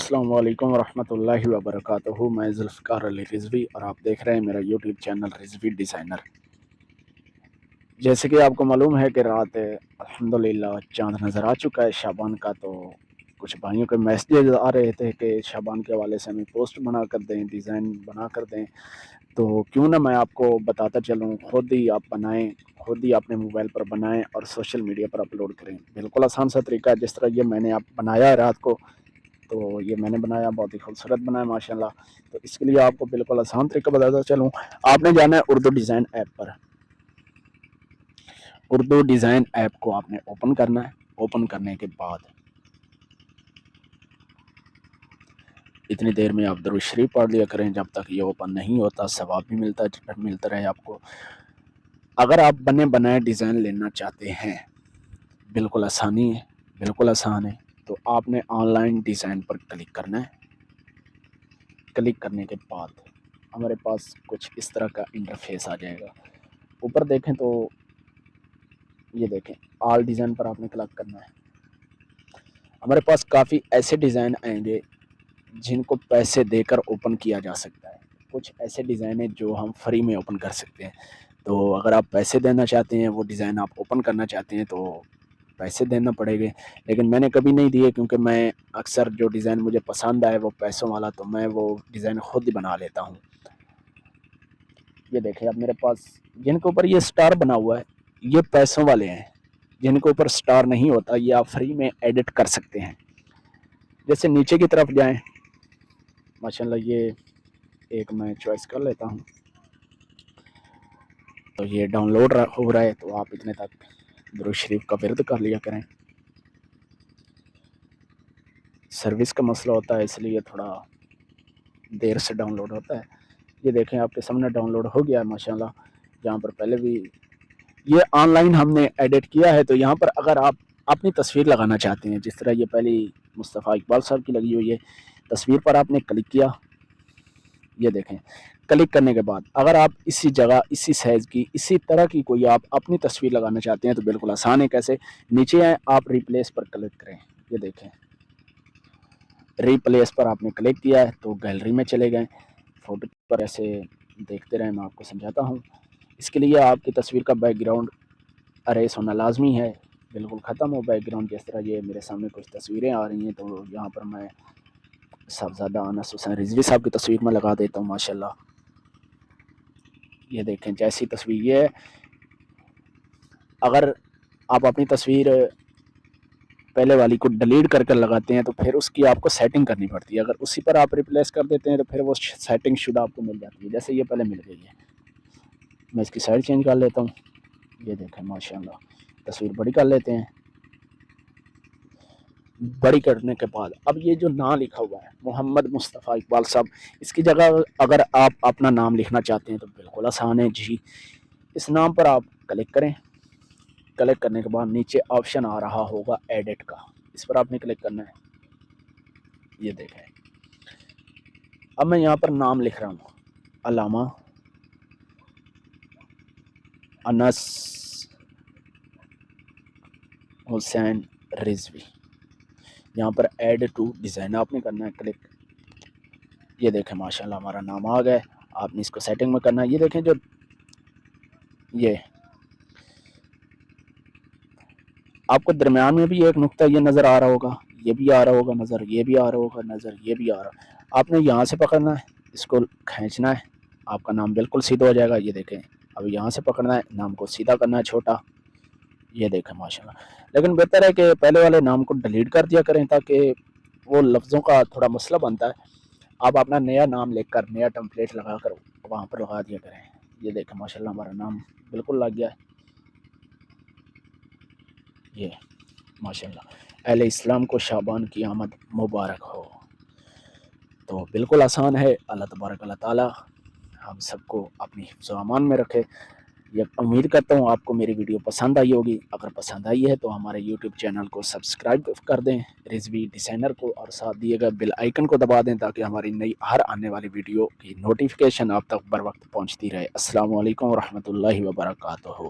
السلام علیکم ورحمۃ اللہ وبرکاتہ۔ میں ذوالفقار علی رضوی اور آپ دیکھ رہے ہیں میرا یوٹیوب چینل رضوی ڈیزائنر۔ جیسے کہ آپ کو معلوم ہے کہ رات الحمدللہ چاند نظر آ چکا ہے شعبان کا، تو کچھ بھائیوں کے میسیجز آ رہے تھے کہ شعبان کے حوالے سے ہمیں پوسٹ بنا کر دیں، ڈیزائن بنا کر دیں، تو کیوں نہ میں آپ کو بتاتا چلوں، خود ہی آپ بنائیں، خود ہی اپنے موبائل پر بنائیں اور سوشل میڈیا پر اپلوڈ کریں۔ بالکل آسان سا طریقہ ہے، جس طرح یہ میں نے بنایا ہے رات کو، تو یہ میں نے بنایا، بہت ہی خوبصورت بنایا ماشاءاللہ۔ تو اس کے لیے آپ کو بالکل آسان طریقہ بتاتا چلوں، آپ نے جانا ہے اردو ڈیزائن ایپ پر۔ اردو ڈیزائن ایپ کو آپ نے اوپن کرنا ہے۔ اوپن کرنے کے بعد اتنی دیر میں آپ درود شریف پڑھ لیا کریں جب تک یہ اوپن نہیں ہوتا، ثواب بھی ملتا رہے آپ کو۔ اگر آپ بنے بنائے ڈیزائن لینا چاہتے ہیں، بالکل آسانی ہے، بالکل آسان ہے، تو آپ نے on line design per click کرنا ہے۔ کلک کرنے کے بعد ہمارے پاس کچھ اس طرح کا انٹرفیس آ جائے گا۔ اوپر دیکھیں تو یہ دیکھیں آل ڈیزائن پر آپ نے کلک کرنا ہے۔ ہمارے پاس کافی ایسے ڈیزائن آئیں گے جن کو پیسے دے کر اوپن کیا جا سکتا ہے، کچھ ایسے ڈیزائن ہیں جو ہم فری میں اوپن کر سکتے ہیں۔ تو اگر آپ پیسے دینا چاہتے ہیں، وہ ڈیزائن آپ اوپن کرنا چاہتے ہیں، تو پیسے دینا پڑے گے، لیکن میں نے کبھی نہیں دیے، کیونکہ میں اکثر جو ڈیزائن مجھے پسند آئے وہ پیسوں والا، تو میں وہ ڈیزائن خود ہی بنا لیتا ہوں۔ یہ دیکھیں اب میرے پاس جن کے اوپر یہ سٹار بنا ہوا ہے یہ پیسوں والے ہیں، جن کے اوپر سٹار نہیں ہوتا یہ آپ فری میں ایڈٹ کر سکتے ہیں۔ جیسے نیچے کی طرف جائیں، ماشاءاللہ یہ ایک میں چوائس کر لیتا ہوں، تو یہ ڈاؤن لوڈ ہو رہا ہے، تو آپ اتنے تک درود شریف کا ورد کر لیا کریں۔ سروس کا مسئلہ ہوتا ہے، اس لیے تھوڑا دیر سے ڈاؤن لوڈ ہوتا ہے۔ یہ دیکھیں آپ کے سامنے ڈاؤن لوڈ ہو گیا ہے ماشاءاللہ۔ جہاں پر پہلے بھی یہ آن لائن ہم نے ایڈٹ کیا ہے، تو یہاں پر اگر آپ اپنی تصویر لگانا چاہتے ہیں، جس طرح یہ پہلی مصطفیٰ اقبال صاحب کی لگی ہوئی ہے، تصویر پر آپ نے کلک کیا۔ یہ دیکھیں کلک کرنے کے بعد اگر آپ اسی جگہ، اسی سائز کی، اسی طرح کی کوئی آپ اپنی تصویر لگانا چاہتے ہیں، تو بالکل آسان ہے۔ کیسے؟ نیچے آئیں، آپ ریپلیس پر کلک کریں۔ یہ دیکھیں ریپلیس پر آپ نے کلک کیا ہے تو گیلری میں چلے گئے، فوٹو پر ایسے دیکھتے رہیں، میں آپ کو سمجھاتا ہوں۔ اس کے لیے آپ کی تصویر کا بیک گراؤنڈ اریز ہونا لازمی ہے، بالکل ختم ہو بیک گراؤنڈ۔ جس طرح یہ میرے سامنے کچھ تصویریں آ رہی ہیں، تو یہاں پر میں صاحبزادہ انس حسین رضوی صاحب کی تصویر میں لگا دیتا ہوں ماشاءاللہ۔ یہ دیکھیں جیسی تصویر یہ ہے، اگر آپ اپنی تصویر پہلے والی کو ڈیلیٹ کر کے لگاتے ہیں تو پھر اس کی آپ کو سیٹنگ کرنی پڑتی ہے، اگر اسی پر آپ ریپلیس کر دیتے ہیں تو پھر وہ سیٹنگ شدہ آپ کو مل جاتی ہے، جیسے یہ پہلے مل گئی ہے۔ میں اس کی سائڈ چینج کر لیتا ہوں۔ یہ دیکھیں ماشاءاللہ تصویر بڑی کر لیتے ہیں۔ بڑی کرنے کے بعد اب یہ جو نام لکھا ہوا ہے محمد مصطفیٰ اقبال صاحب، اس کی جگہ اگر آپ اپنا نام لکھنا چاہتے ہیں تو بالکل آسان ہے جی۔ اس نام پر آپ کلک کریں۔ کلک کرنے کے بعد نیچے آپشن آ رہا ہوگا ایڈٹ کا، اس پر آپ نے کلک کرنا ہے۔ یہ دیکھیں اب میں یہاں پر نام لکھ رہا ہوں، علامہ انس حسین رضوی۔ یہاں پر ایڈ ٹو ڈیزائن آپ نے کرنا ہے کلک۔ یہ دیکھیں ماشاءاللہ ہمارا نام آ گیا، آپ نے اس کو سیٹنگ میں کرنا ہے۔ یہ دیکھیں جو یہ آپ کو درمیان میں بھی ایک نقطہ یہ نظر آ رہا ہوگا، یہ بھی آ رہا ہوگا نظر، یہ بھی آ رہا ہوگا نظر، یہ بھی آ رہا۔ آپ نے یہاں سے پکڑنا ہے، اس کو کھینچنا ہے، آپ کا نام بالکل سیدھا ہو جائے گا۔ یہ دیکھیں اب یہاں سے پکڑنا ہے، نام کو سیدھا کرنا ہے چھوٹا۔ یہ دیکھیں ماشاءاللہ، لیکن بہتر ہے کہ پہلے والے نام کو ڈیلیٹ کر دیا کریں، تاکہ وہ لفظوں کا تھوڑا مسئلہ بنتا ہے۔ آپ اپنا نیا نام لکھ کر، نیا ٹمپلیٹ لگا کر وہاں پر لگا دیا کریں۔ یہ دیکھیں ماشاءاللہ ہمارا نام بالکل لگ گیا ہے۔ یہ ماشاءاللہ اہل اسلام کو شعبان کی آمد مبارک ہو۔ تو بالکل آسان ہے۔ اللہ تبارک اللہ تعالی ہم سب کو اپنی حفظ و امان میں رکھے۔ یہ امید کرتا ہوں آپ کو میری ویڈیو پسند آئی ہوگی۔ اگر پسند آئی ہے تو ہمارے یوٹیوب چینل کو سبسکرائب کر دیں، رضوی ڈیزائنر کو، اور ساتھ دیے گئے بیل آئیکن کو دبا دیں، تاکہ ہماری نئی ہر آنے والی ویڈیو کی نوٹیفیکیشن آپ تک بر وقت پہنچتی رہے۔ السلام علیکم ورحمۃ اللہ وبرکاتہ۔